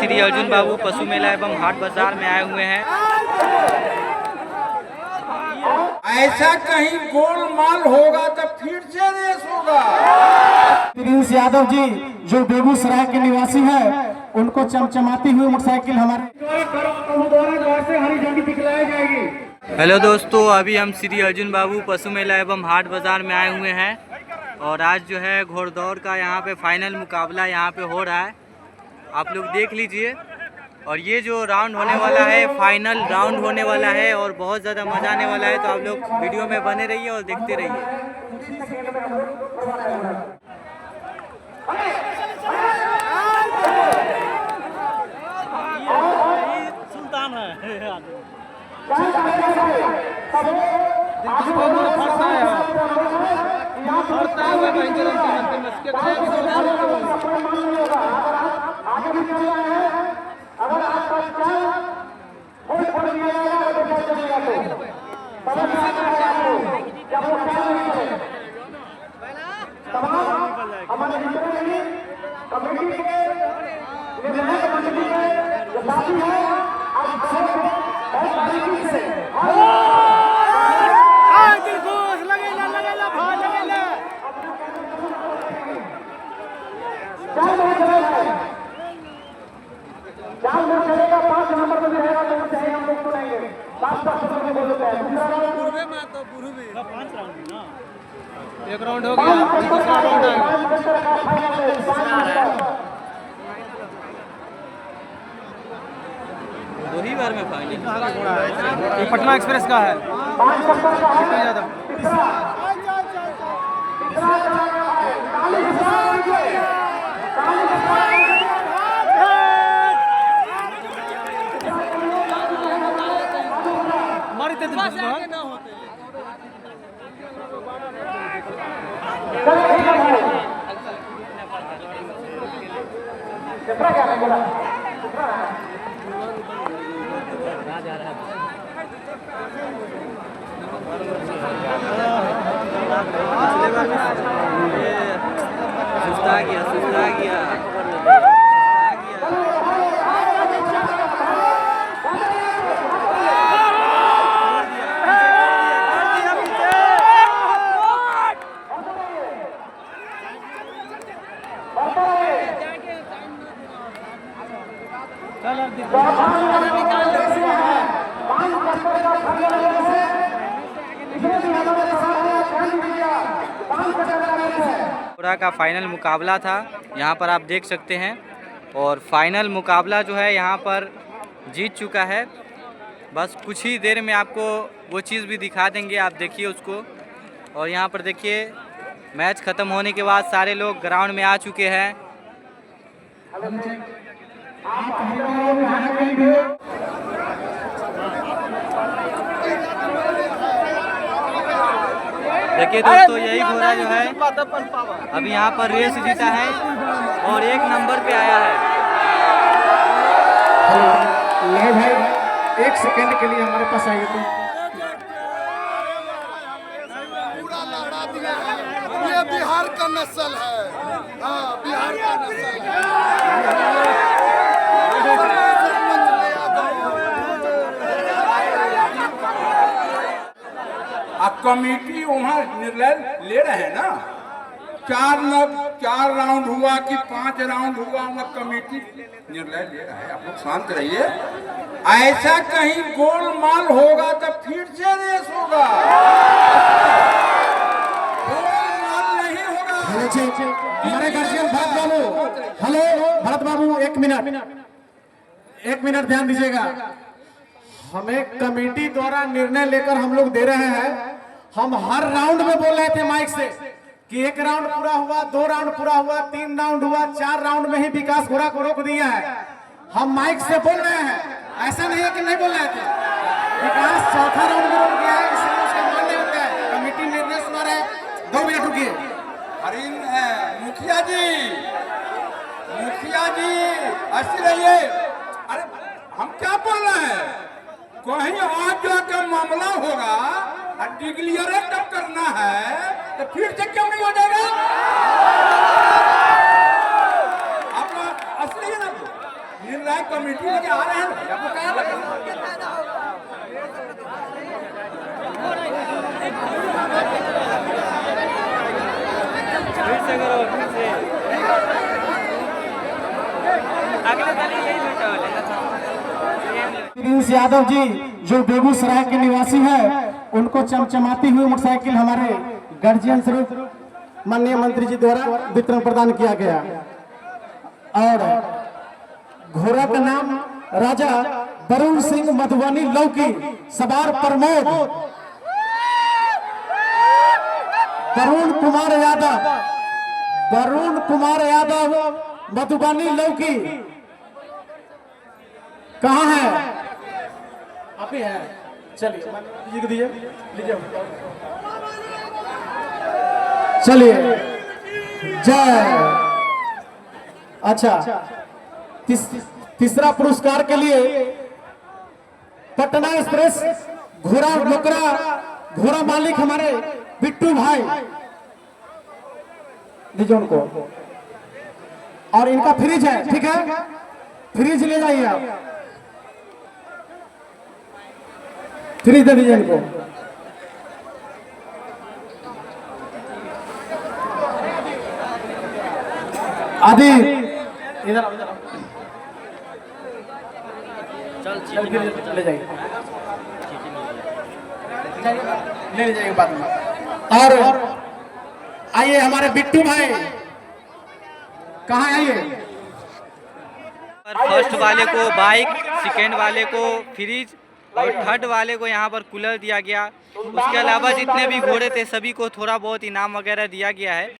श्री अर्जुन बाबू पशु मेला एवं हाट बाजार में आए हुए हैं। ऐसा कहीं गोलमाल होगा तो फिर से रेस होगा। प्रिंस यादव जी जो बेगूसराय के निवासी हैं, उनको चमचमाती हुई मोटरसाइकिल हमारे द्वारा से हरी झंडी दिखलाई जाएगी। हेलो दोस्तों, अभी हम श्री अर्जुन बाबू पशु मेला एवं हाट बाजार में आए हुए हैं और आज जो है घोड़दौड़ का यहाँ पे फाइनल मुकाबला यहाँ पे हो रहा है। आप लोग देख लीजिए और ये जो राउंड होने वाला है फाइनल राउंड होने वाला है और बहुत ज़्यादा मज़ा आने वाला है। तो आप लोग वीडियो में बने रहिए और देखते रहिए। सुल्तान अगर आपका हमारे कमेटी के निर्णायक मंडली के जो साथी हैं, आज बहुत बारीकी से चार में चलेगा, 5 नंबर में रहेगा तो चाहे हम लोग सुनेंगे। 5 नंबर में बोलते हैं पूर्वे में तो पूर्वे 5 राउंड ना, एक राउंड हो गया, दूसरा राउंड आएगा। दो ही बार में फाइनल ये पटना एक्सप्रेस का है। सुस्ता गया घोड़ा का फाइनल मुकाबला था, यहाँ पर आप देख सकते हैं। और फाइनल मुकाबला जो है यहाँ पर जीत चुका है। बस कुछ ही देर में आपको वो चीज़ भी दिखा देंगे, आप देखिए उसको। और यहाँ पर देखिए मैच ख़त्म होने के बाद सारे लोग ग्राउंड में आ चुके हैं। देखिए दोस्तों, यही घोड़ा जो है अभी यहाँ पर रेस जीता है और 1 नंबर पे आया है। ले भाई 1 सेकंड के लिए हमारे पास आइए तो पूरा लहरा दिया है। ये बिहार का नस्ल है। हाँ, बिहार का नस्ल है। कमेटी वहाँ निर्णय ले रहे हैं ना, 4 राउंड हुआ कि 5 राउंड हुआ, वहाँ कमेटी निर्णय ले रहा है। आप लोग शांत रहिए। ऐसा कहीं गोलमाल होगा तो फिर से रेस होगा, गोलमाल नहीं होगा। हमारे गार्जियन भरत बाबू, हेलो भरत बाबू, 1 मिनट ध्यान दीजिएगा। हमें कमेटी द्वारा निर्णय लेकर हम लोग दे रहे हैं। हम हर राउंड में बोल रहे थे माइक से कि 1 राउंड पूरा हुआ, 2 राउंड पूरा हुआ, 3 राउंड हुआ, 4 राउंड में ही विकास घोड़ा को रोक दिया है। हम माइक से बोल रहे हैं, ऐसा नहीं है कि नहीं बोल रहे थे। विकास 4था राउंड में रोक गया है, इसलिए उसका मान्य होता है। कमेटी निर्णय सुना रहे। 2 मिनट रुकिए। अरे मुखिया जी ऐसे रहिए। अरे हम क्या बोल रहे हैं, कहीं आज जाकर मामला होगा और डिक्लियर कब करना है तो फिर से क्यों नहीं हो जाएगा? आप असली है ना, रहा है कमेटी लेके आ रहे हैं भैया को क्या लगा? फिर से करो, फिर से। अगले साल यही बेटा वाले। प्रिंस यादव जी जो बेगूसराय के निवासी हैं, उनको चमचमाती हुई मोटरसाइकिल हमारे गार्जियन स्वरूप माननीय मंत्री जी द्वारा वितरण प्रदान किया गया। और घोड़ा का नाम राजा वरुण सिंह मधुबनी लौकी, सवार प्रमोद वरुण कुमार यादव मधुबनी लौकी। कहाँ है? आप ही है, चलिए जी को दीजिए, लीजिए। चलिए जय। अच्छा, तीसरा पुरस्कार के लिए पटना एक्सप्रेस घोड़ा मालिक हमारे बिट्टू भाई, दीजिए उनको। और इनका फ्रिज है, ठीक है, फ्रिज ले जाइए आप, फ्रिज दे दीजिए इनको। आदि इधर चल ले जाइए, ले जाइए बाद में। और आइए हमारे बिट्टू भाई, कहाँ आइए? फर्स्ट वाले को बाइक, सेकेंड वाले को फ्रिज और थर्ड वाले को यहाँ पर कूलर दिया गया। उसके अलावा जितने भी घोड़े थे सभी को थोड़ा बहुत इनाम वगैरह दिया गया है।